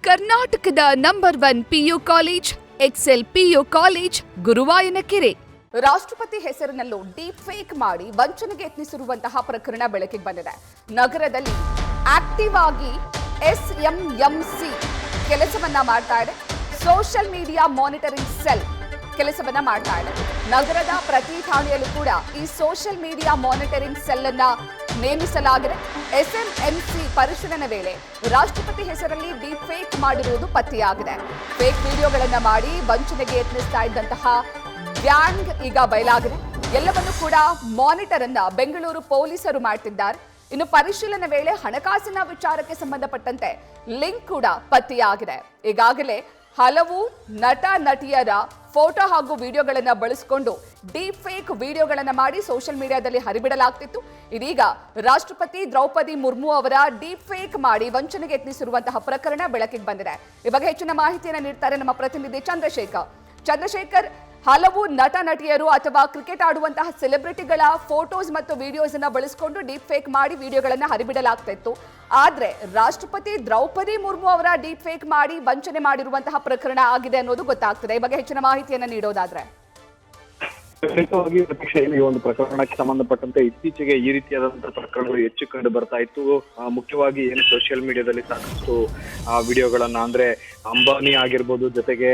ಕರ್ನಾಟಕದ number 1 PU college Excel PU college Guruvayanakere. ರಾಷ್ಟ್ರಪತಿ ಹೆಸರಿನಲ್ಲೂ ಡೀಪ್ ಫೇಕ್ ಮಾಡಿ ವಂಚನೆಗೆ ಯತ್ನಿಸಿರುವಂತಹ ಪ್ರಕರಣ ಬೆಳಕಿಗೆ ಬಂದಿದೆ. ನಗರದಲ್ಲಿ ಆಕ್ಟಿವ್ ಆಗಿ ಎಸ್ಎಂಎಂಸಿ ಕೆಲಸವನ್ನ ಮಾಡ್ತಾ ಇದೆ. ಸೋಷಿಯಲ್ ಮೀಡಿಯಾ ಮಾನಿಟರಿಂಗ್ ಸೆಲ್ ಕೆಲಸವನ್ನ ಮಾಡ್ತಾ ಇದೆ. ನಗರದ ಪ್ರತಿ ಠಾಣೆಯಲ್ಲೂ ಕೂಡ ಈ ಸೋಷಿಯಲ್ ಮೀಡಿಯಾ ಮಾನಿಟರಿಂಗ್ ಸೆಲ್ ಅನ್ನ ನೇಮಿಸಲಾಗಿದೆ. ಎಸ್ಎಂಎಂಸಿ ಪರಿಶೀಲನೆ ವೇಳೆ ರಾಷ್ಟ್ರಪತಿ ಹೆಸರಲ್ಲಿ ಡೀಪ್ ಫೇಕ್ ಮಾಡಿರುವುದು ಪತ್ತೆಯಾಗಿದೆ. ಫೇಕ್ ವಿಡಿಯೋಗಳನ್ನ ಮಾಡಿ ವಂಚನೆಗೆ ಯತ್ನಿಸ್ತಾ ಇದ್ದಂತಹ ಗ್ಯಾಂಗ್ ಈಗ ಬಯಲಾಗಿದೆ. ಎಲ್ಲವನ್ನೂ ಕೂಡ ಮಾನಿಟರ್ ಅನ್ನ ಬೆಂಗಳೂರು ಪೊಲೀಸರು ಮಾಡ್ತಿದ್ದಾರೆ. ಇನ್ನು ಪರಿಶೀಲನೆ ವೇಳೆ ಹಣಕಾಸಿನ ವಿಚಾರಕ್ಕೆ ಸಂಬಂಧಪಟ್ಟಂತೆ ಲಿಂಕ್ ಕೂಡ ಪತ್ತೆಯಾಗಿದೆ. ಈಗಾಗಲೇ ಹಲವು ನಟ ನಟಿಯರ ಫೋಟೋ ಹಾಗೂ ವಿಡಿಯೋಗಳನ್ನು ಬಳಸಿಕೊಂಡು ಡೀಪ್ ಫೇಕ್ ವಿಡಿಯೋಗಳನ್ನು ಮಾಡಿ ಸೋಷಿಯಲ್ ಮೀಡಿಯಾದಲ್ಲಿ ಹರಿಬಿಡಲಾಗ್ತಿತ್ತು. ಇದೀಗ ರಾಷ್ಟ್ರಪತಿ ದ್ರೌಪದಿ ಮುರ್ಮು ಅವರ ಡೀಪ್ ಫೇಕ್ ಮಾಡಿ ವಂಚನೆಗೆ ಯತ್ನಿಸಿರುವಂತಹ ಪ್ರಕರಣ ಬೆಳಕಿಗೆ ಬಂದಿದೆ. ಈ ಬಗ್ಗೆ ಹೆಚ್ಚಿನ ಮಾಹಿತಿಯನ್ನು ನೀಡ್ತಾರೆ ನಮ್ಮ ಪ್ರತಿನಿಧಿ ಚಂದ್ರಶೇಖರ್. ಹಲವು ನಟ ನಟಿಯರು ಅಥವಾ ಕ್ರಿಕೆಟ್ ಆಡುವಂತಹ ಸೆಲೆಬ್ರಿಟಿಗಳ ಫೋಟೋಸ್ ಮತ್ತು ವಿಡಿಯೋಸ್ ಅನ್ನ ಬಳಸಿಕೊಂಡು ಡೀಪ್ ಫೇಕ್ ಮಾಡಿ ವಿಡಿಯೋಗಳನ್ನ ಹರಿಬಿಡಲಾಗ್ತಾ ಇತ್ತು. ಆದ್ರೆ ರಾಷ್ಟ್ರಪತಿ ದ್ರೌಪದಿ ಮುರ್ಮು ಅವರ ಡೀಪ್ ಫೇಕ್ ಮಾಡಿ ವಂಚನೆ ಮಾಡಿರುವಂತಹ ಪ್ರಕರಣ ಆಗಿದೆ ಅನ್ನೋದು ಗೊತ್ತಾಗ್ತದೆ. ಈ ಬಗ್ಗೆ ಹೆಚ್ಚಿನ ಮಾಹಿತಿಯನ್ನ ನೀಡೋದಾದ್ರೆ ಈ ಒಂದು ಪ್ರಕರಣಕ್ಕೆ ಸಂಬಂಧಪಟ್ಟಂತೆ ಇತ್ತೀಚೆಗೆ ಈ ರೀತಿಯಾದಂತಹ ಪ್ರಕರಣಗಳು ಹೆಚ್ಚು ಕಂಡು ಬರ್ತಾ ಇತ್ತು. ಮುಖ್ಯವಾಗಿ ಏನು ಸೋಷಿಯಲ್ ಮೀಡಿಯಾದಲ್ಲಿ ಸಾಕಷ್ಟು ವಿಡಿಯೋಗಳನ್ನ ಅಂದ್ರೆ ಅಂಬಾನಿ ಆಗಿರ್ಬೋದು, ಜೊತೆಗೆ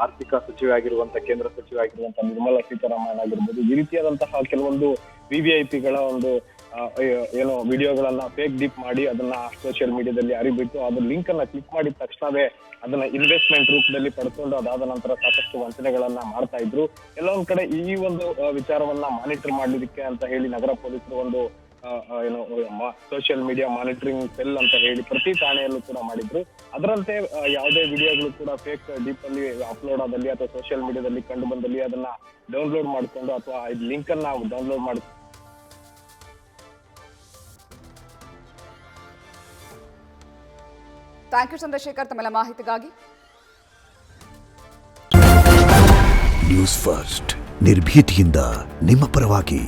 ಆರ್ಥಿಕ ಸಚಿವೆ ಆಗಿರುವಂತಹ ಕೇಂದ್ರ ಸಚಿವೆ ಆಗಿರುವಂತಹ ನಿರ್ಮಲಾ ಸೀತಾರಾಮನ್ ಆಗಿರ್ಬೋದು, ಈ ರೀತಿಯಾದಂತಹ ಕೆಲವೊಂದು ವಿವಿಐಪಿಗಳ ಒಂದು ಏನೋ ವಿಡಿಯೋಗಳನ್ನ ಫೇಕ್ ಡೀಪ್ ಮಾಡಿ ಅದನ್ನ ಸೋಷಿಯಲ್ ಮೀಡಿಯಾದಲ್ಲಿ ಹರಿಬಿಟ್ಟು ಅದ್ರ ಲಿಂಕ್ ಅನ್ನ ಕ್ಲಿಕ್ ಮಾಡಿದ ತಕ್ಷಣವೇ ಅದನ್ನ ಇನ್ವೆಸ್ಟ್ಮೆಂಟ್ ರೂಪದಲ್ಲಿ ಪಡ್ಕೊಂಡು ಅದಾದ ನಂತರ ಸಾಕಷ್ಟು ವಂಚನೆಗಳನ್ನ ಮಾಡ್ತಾ ಇದ್ರು. ಎಲ್ಲೊಂದ್ ಕಡೆ ಈ ಒಂದು ವಿಚಾರವನ್ನ ಮಾನಿಟರ್ ಮಾಡ್ಲಿಕ್ಕೆ ಅಂತ ಹೇಳಿ ನಗರ ಪೊಲೀಸರು ಒಂದು ಏನು ಸೋಷಿಯಲ್ ಮೀಡಿಯಾ ಮಾನಿಟರಿಂಗ್ ಸೆಲ್ ಅಂತ ಹೇಳಿ ಪ್ರತಿ ಠಾಣೆಯಲ್ಲೂ ಕೂಡ ಮಾಡಿದ್ರು. ಅದರಂತೆ ಯಾವುದೇ ವಿಡಿಯೋಗಳು ಕೂಡ ಫೇಕ್ ಡೀಪ್ ಅಲ್ಲಿ ಅಪ್ಲೋಡ್ ಆದಲ್ಲಿ ಅಥವಾ ಸೋಷಿಯಲ್ ಮೀಡಿಯಾದಲ್ಲಿ ಕಂಡು ಬಂದಲ್ಲಿ ಅದನ್ನ ಡೌನ್ಲೋಡ್ ಮಾಡ್ಕೊಂಡು ಅಥವಾ ಲಿಂಕ್ ಅನ್ನ ಡೌನ್ಲೋಡ್ ಮಾಡಿ ಥ್ಯಾಂಕ್ ಯು ಚಂದ್ರಶೇಖರ್ ತಮ್ಮೆಲ್ಲ ಮಾಹಿತಿಗಾಗಿ. ನ್ಯೂಸ್ ಫಸ್ಟ್ ನಿರ್ಭೀತಿಯಿಂದ ನಿಮ್ಮ ಪರವಾಗಿ.